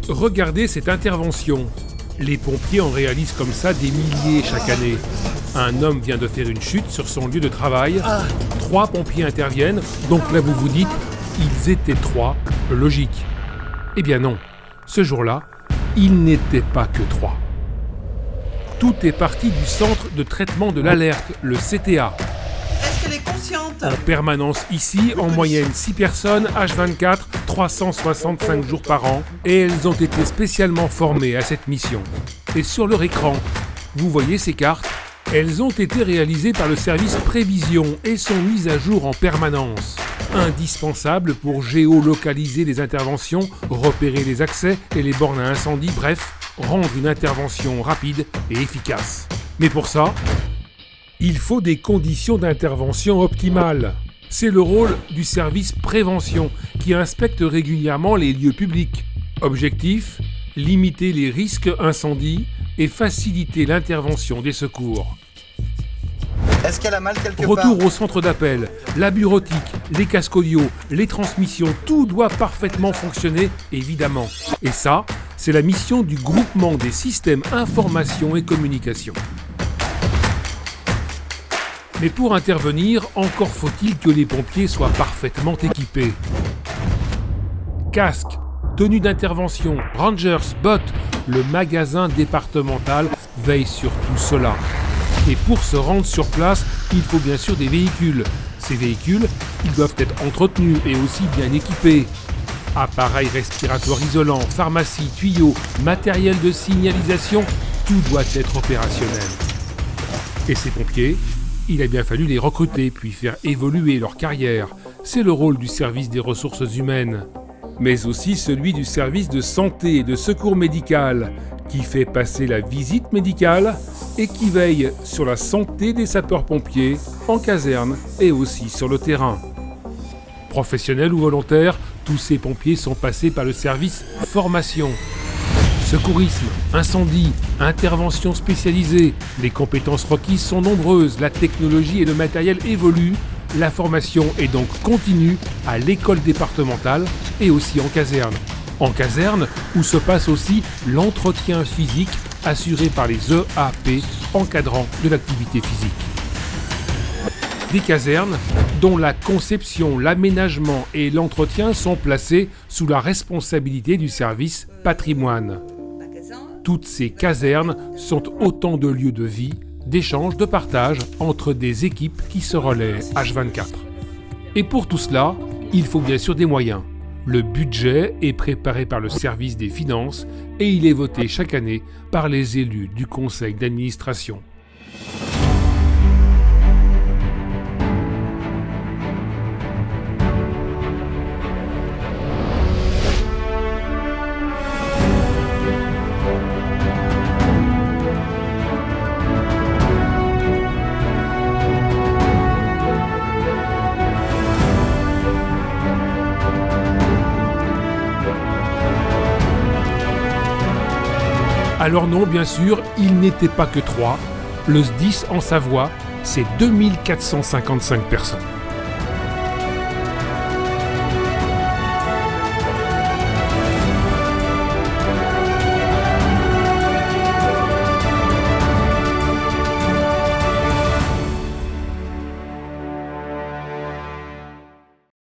Regardez cette intervention. Les pompiers en réalisent comme ça des milliers chaque année. Un homme vient de faire une chute sur son lieu de travail. 3 pompiers interviennent, donc là vous vous dites, ils étaient 3, logique. Eh bien non, ce jour-là, ils n'étaient pas que 3. Tout est parti du centre de traitement de l'alerte, le CTA. Est-ce qu'elle est consciente ? En permanence ici, en moyenne 6 personnes, H24, 365 jours par an, et elles ont été spécialement formées à cette mission. Et sur leur écran, vous voyez ces cartes ? Elles ont été réalisées par le service Prévision et sont mises à jour en permanence. Indispensables pour géolocaliser les interventions, repérer les accès et les bornes à incendie, bref, rendre une intervention rapide et efficace. Mais pour ça, il faut des conditions d'intervention optimales. C'est le rôle du service Prévention qui inspecte régulièrement les lieux publics. Objectif : limiter les risques incendie et faciliter l'intervention des secours. Est-ce qu'elle a mal quelque part ? Retour au centre d'appel, la bureautique, les casques audio, les transmissions, tout doit parfaitement fonctionner, évidemment. Et ça, c'est la mission du groupement des systèmes information et communication. Mais pour intervenir, encore faut-il que les pompiers soient parfaitement équipés. Casque, tenue d'intervention, rangers, bottes, le magasin départemental veille sur tout cela. Et pour se rendre sur place, il faut bien sûr des véhicules. Ces véhicules, ils doivent être entretenus et aussi bien équipés. Appareils respiratoires isolants, pharmacie, tuyaux, matériel de signalisation, tout doit être opérationnel. Et ces pompiers, il a bien fallu les recruter puis faire évoluer leur carrière. C'est le rôle du service des ressources humaines. Mais aussi celui du service de santé et de secours médical, qui fait passer la visite médicale et qui veille sur la santé des sapeurs-pompiers en caserne et aussi sur le terrain. Professionnels ou volontaires, tous ces pompiers sont passés par le service formation. Secourisme, incendie, intervention spécialisée, les compétences requises sont nombreuses, la technologie et le matériel évoluent, la formation est donc continue à l'école départementale et aussi en caserne. En caserne, où se passe aussi l'entretien physique assuré par les EAP encadrant de l'activité physique. Des casernes dont la conception, l'aménagement et l'entretien sont placés sous la responsabilité du service patrimoine. Toutes ces casernes sont autant de lieux de vie, d'échange, de partage entre des équipes qui se relaient H24. Et pour tout cela, il faut bien sûr des moyens. Le budget est préparé par le service des finances et il est voté chaque année par les élus du conseil d'administration. Alors non, bien sûr, il n'était pas que 3. Le SDIS en Savoie, c'est 2455 personnes.